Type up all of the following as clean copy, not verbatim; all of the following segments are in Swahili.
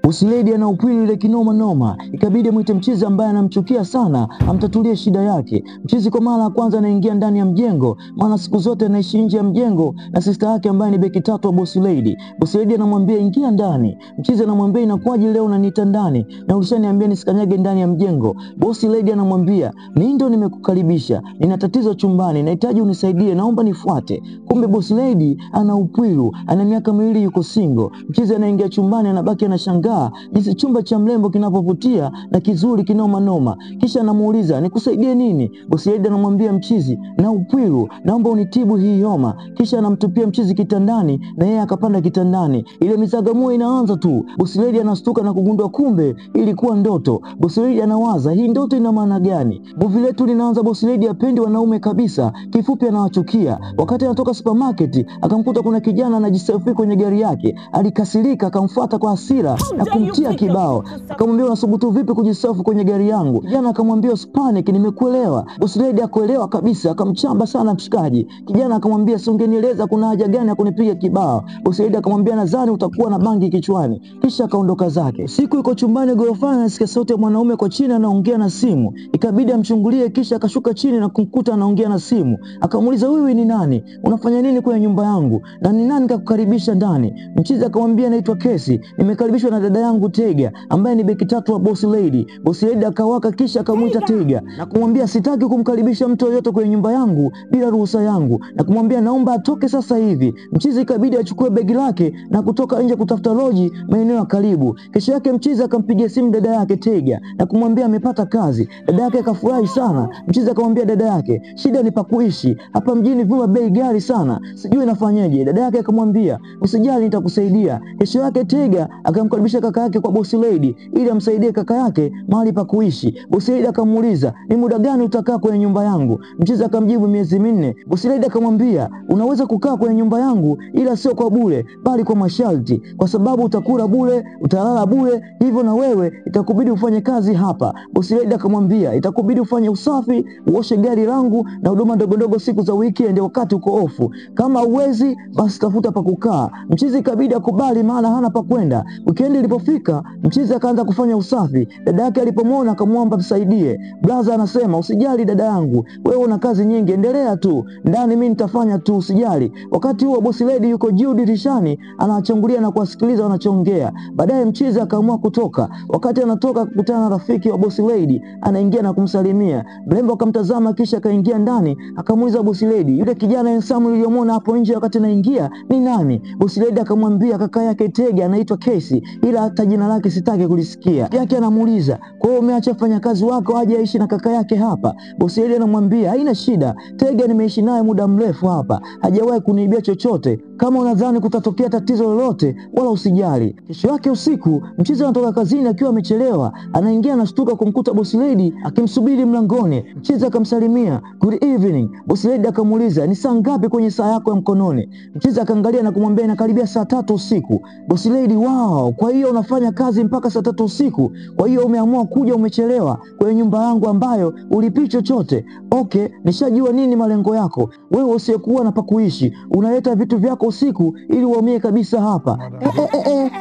Boss Lady ana upwili ile kinoma noma, ikabidi mwite mchizi ambaye anamchukia sana amtatulie shida yake. Mchizi kwa mara ya kwanza anaingia ndani ya mjengo, maana siku zote anaishi nje ya mjengo na sister yake ambaye ni beki tatu wa Boss Lady. Boss Lady anamwambia ingia ndani. Mchizi anamwambia inakuwaje leo unaniita ndani na ulishaniambia nisikanyage ndani ya mjengo. Boss Lady anamwambia mimi ndo nimekukaribisha, nina tatizo chumbani, nahitaji unisaidie, naomba nifuate. Kumbe Boss Lady ana upwilu, ana miaka miwili yuko single. Mchizi anaingia chumbani, anabaki anashangaa jinsi chumba cha mlembo kinavyovutia na kizuri kinoma noma. Kisha anamuuliza nikusaidie nini? Boss Lady anamwambia mchizi na upwilu, naomba unitibu hii homa. Kisha anamtupia mchizi kitandani na yeye akapanda kitandani. Ile mizagamua inaanza tu. Boss Lady anastuka na kugundua kumbe ilikuwa ndoto. Boss Lady anawaza hii ndoto ina maana gani? Movie letu linaanza Boss Lady apendi wanaume kabisa, kifupi anawachukia. Wakati anatoka supermarket akamkuta kuna kijana anajiselfie kwenye gari yake. Alikasirika, akamfuata kwa hasira na kumtia kibao. Akamwambia unasubutu vipi kujiselfie kwenye gari yangu? Kijana akamwambia panic, nimekuelewa. Boss Lady akuelewa kabisa, akamchamba sana mshikaji. Kijana akamwambia si ungenieleza kuna haja gani ya kunipiga kibao? Boss Lady akamwambia nadhani utakuwa na bangi kichwani. Kisha akaondoka zake. Siku yuko chumbani gorofani, anasikia sauti ya mwanaume kwa chini anaongea na simu. Ikabidi amchungulie, kisha akashuka chini na kumkuta anaongea na simu. Akamuuliza wewe ni nani? Unafanya nini kwenye nyumba yangu? Na ni nani kakukaribisha ndani? Mchizi akamwambia naitwa Kesi, nimekaribishwa na dada yangu Tega ambaye ni beki tatu wa Boss Lady. Boss Lady akawaka, kisha akamuita Tega na kumwambia sitaki kumkaribisha mtu yoyote kwenye nyumba yangu bila ruhusa yangu, na kumwambia naomba atoke sasa hivi. Mchizi ikabidi achukue begi lake na kutoka nje kutafuta loji maeneo ya karibu. Kesho yake mchizi akampigia simu dada yake Tega na kumwambia amepata kazi. Dada yake akafurahi sana. Mchizi akamwambia dada yake shida ni pakuishi hapa mjini, vyuma bei gari sana, sijui nafanyaje. Dada yake akamwambia usijali nitakusaidia. Kesho yake Tega akamkaribisha kaka yake kwa Boss Lady ili amsaidie kaka yake mahali pa kuishi. Boss Lady akamuuliza ni muda gani utakaa kwenye nyumba yangu? Mchizi akamjibu miezi 4. Boss Lady akamwambia unaweza kukaa kwenye nyumba yangu ila sio kwa bure bali kwa masharti, kwa sababu utakula bure, utalala bure, hivyo na wewe itakubidi ufanye kazi hapa. Boss Lady akamwambia itakubidi ufanye usafi, uoshe gari langu na huduma ndogo siku za weekend wakati uko ofu. Kama uwezi basi tafuta pa kukaa. Mchizi ikabidi akubali maana hana pa kwenda. Weekend ilipofika mchizi akaanza kufanya usafi. Dada yake alipomwona akamwomba msaidie. Blaza anasema usijali dada yangu, wewe una kazi nyingi, endelea tu. Ndani mimi nitafanya tu, usijali. Wakati huo Boss Lady yuko juu dirishani anawachungulia na kuwasikiliza wanachoongea. Baadaye mchizi akaamua kutoka. Wakati anatoka kukutana na rafiki wa Boss Lady, anaingia na kumsalimia. Mrembo akamtazama kisha akaingia ndani, akamuuliza Boss Lady yule kijana handsome uliyomwona hapo nje wakati anaingia ni nani? Boss Lady akamwambia kaka yake Tega anaitwa Kesi, ila hata jina lake sitaki kulisikia. Yake anamuuliza kwa hiyo umeacha fanya kazi wako aje aishi na kaka yake hapa? Boss Lady anamwambia haina shida, Tega nimeishi naye muda mrefu hapa, hajawahi kuniibia chochote. Kama unadhani kutatokea tatizo lolote wala usijali. Kesho yake usiku mchizi anatoka kazini akiwa amechelewa, anaingia na shtuka kumkuta Boss Lady akimsubiri mlangoni. Mchizi akamsalimia good evening. Boss Lady akamuuliza ni saa ngapi kwenye saa yako ya mkononi? Mchizi akaangalia na kumwambia inakaribia saa 3 usiku. Boss Lady wow, kwa hiyo unafanya kazi mpaka saa 3 usiku? Kwa hiyo umeamua kuja umechelewa kwenye nyumba yangu ambayo ulipi chochote? Okay, nishajua nini malengo yako. Wewe usiyekuwa na pakuishi, unaleta vitu vyako usiku ili uamie kabisa hapa.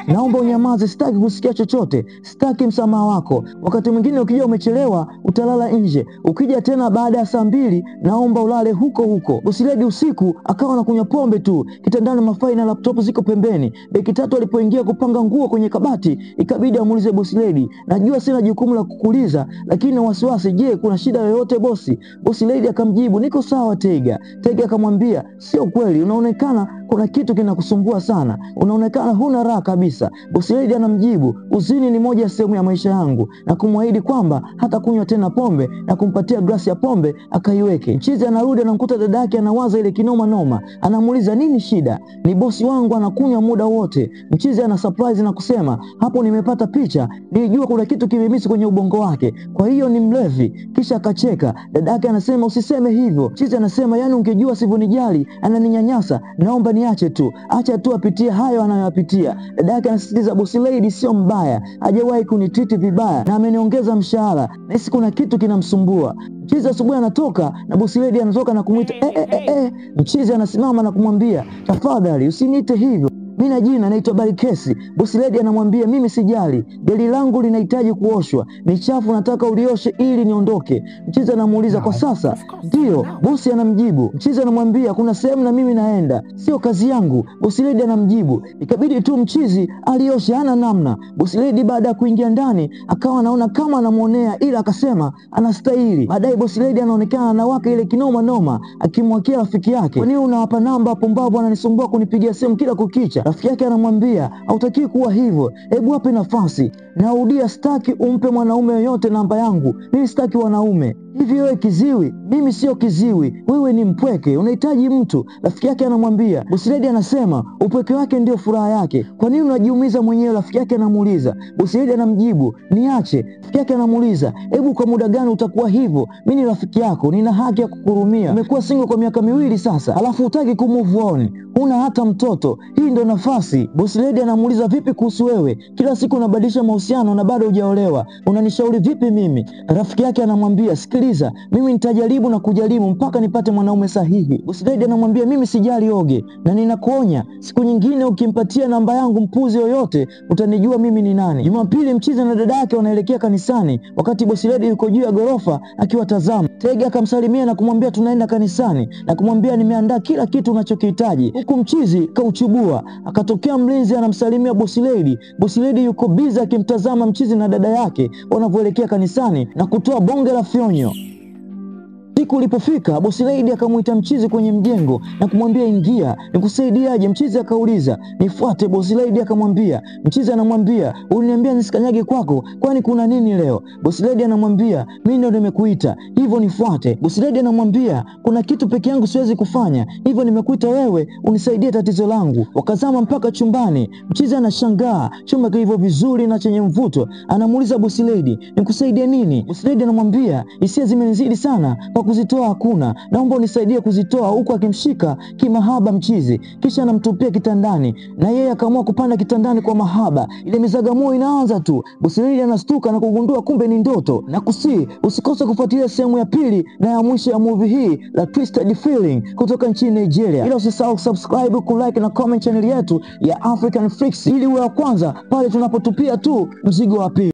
Naomba unyamaze, sitaki kusikia chochote, sitaki msamaha wako. Wakati mwingine ukija umechelewa utalala nje, ukija tena baada ya saa 2 naomba ulale huko huko. Boss Lady usiku akawa anakunywa pombe tu, kitandani mafai na laptop ziko pembeni. Beki tatu alipoingia kupanga nguo kwenye kabati, ikabidi amuulize Boss Lady najua sina jukumu la kukuuliza lakini na wasiwasi, je kuna shida yoyote bosi? Boss Lady akamjibu niko sawa Tega. Tega akamwambia sio kweli, unaonekana kuna kitu kinakusumbua sana, unaonekana huna raha kabisa. Boss Lady anamjibu uzini ni moja ya sehemu ya maisha yangu, na kumwahidi kwamba hata kunywa tena pombe na kumpatia glasi ya pombe akaiweke. Mchizi anarudi anamkuta dada yake anawaza ile kinoma noma, anamuuliza nini shida? Ni bosi wangu anakunywa muda wote. Mchizi ana surprise na kusema hapo nimepata picha, nilijua kuna kitu kimemisi kwenye ubongo wake, kwa hiyo ni mlevi. Kisha akacheka. Dada yake anasema usiseme hivyo. Mchizi anasema yani ungejua sivunijali, ananinyanyasa, naomba niache tu, acha tu apitie hayo anayoyapitia. Dada yake anasisitiza Boss Lady sio mbaya, hajawahi kunitreat vibaya na ameniongeza mshahara, nahisi kuna kitu kinamsumbua. Mchizi asubuhi anatoka na Boss Lady anatoka na kumuita Mchizi anasimama na kumwambia tafadhali usiniite hivyo. mimi na jina naitwa Barikesi. Boss lady anamwambia mimi sijali, gari langu linahitaji kuoshwa, ni chafu, nataka ulioshe ili niondoke. Mchizi anamuuliza kwa sasa? Ndio, bosi anamjibu. Mchizi anamwambia kuna sehemu na mimi naenda, sio kazi yangu. Boss lady anamjibu. Ikabidi tu mchizi alioshe, hana namna. Boss lady baada ya kuingia ndani akawa anaona kama anamuonea, ila akasema anastahili. Baadaye boss lady anaonekana anawaka ile kinoma noma, akimwakia rafiki yake, kwa nini unawapa namba pumbavu, ananisumbua kunipigia simu kila kukicha. Rafiki yake anamwambia hautakiwi kuwa hivyo, hebu wape nafasi. Narudia, sitaki umpe mwanaume yoyote namba yangu, mimi sitaki wanaume. Hivi wewe kiziwi? Mimi sio kiziwi, wewe ni mpweke, unahitaji mtu. Rafiki yake anamwambia. Boss lady anasema upweke wake ndio furaha yake, kwa nini unajiumiza mwenyewe? Rafiki yake anamuuliza. Boss lady anamjibu niache. Rafiki yake anamuuliza hebu kwa muda gani utakuwa hivyo? Mimi ni rafiki yako, nina haki ya kukuhurumia. Umekuwa single kwa miaka 2 sasa, alafu hutaki kumove on, huna hata mtoto, hii ndio nafasi. Boss lady anamuuliza vipi kuhusu wewe? Kila siku unabadilisha mahusiano na bado hujaolewa, unanishauri vipi mimi? Rafiki yake anamwambia sikiliza, mimi nitajaribu na kujaribu mpaka nipate mwanaume sahihi. Boss lady anamwambia mimi sijali Oge, na ninakuonya siku nyingine ukimpatia namba yangu mpuzi yoyote utanijua mimi ni nani. Jumapili mchizi na dada yake wanaelekea kanisani, wakati boss lady yuko juu ya gorofa akiwatazama. Tega akamsalimia na kumwambia tunaenda kanisani, na kumwambia nimeandaa kila kitu unachokihitaji. Huku mchizi kauchubua, akatokea mlinzi anamsalimia boss lady. Boss lady yuko busy akimtazama mchizi na dada yake wanavyoelekea kanisani na kutoa bonge la fyonyo. Siku ilipofika, boss lady akamuita mchizi kwenye mjengo na kumwambia ingia, nikusaidiaje? Mchizi akauliza nifuate. Boss lady akamwambia. Mchizi anamwambia uliniambia nisikanyage kwako, kwani kuna nini leo? Boss lady anamwambia mimi ndio nimekuita, hivyo nifuate. Boss lady anamwambia kuna kitu peke yangu siwezi kufanya, hivyo nimekuita wewe unisaidie tatizo langu. Wakazama mpaka chumbani. Mchizi anashangaa chumba kilivyo vizuri na chenye mvuto. Anamuuliza boss lady nikusaidie nini? Boss lady anamwambia hisia zimenizidi sana, kuzitoa hakuna, naomba unisaidie kuzitoa, huku akimshika kimahaba mchizi, kisha anamtupia kitandani na yeye akaamua kupanda kitandani kwa mahaba. Ile mizagamuo inaanza tu. Boss lady anastuka na kugundua kumbe ni ndoto. Na usikose kufuatilia sehemu ya pili na ya mwisho ya movie hii la Twisted Feeling kutoka nchini Nigeria. Ila usisahau subscribe, kulike na comment channel yetu ya African Freaks ili uwe wa kwanza pale tunapotupia tu mzigo wa pili.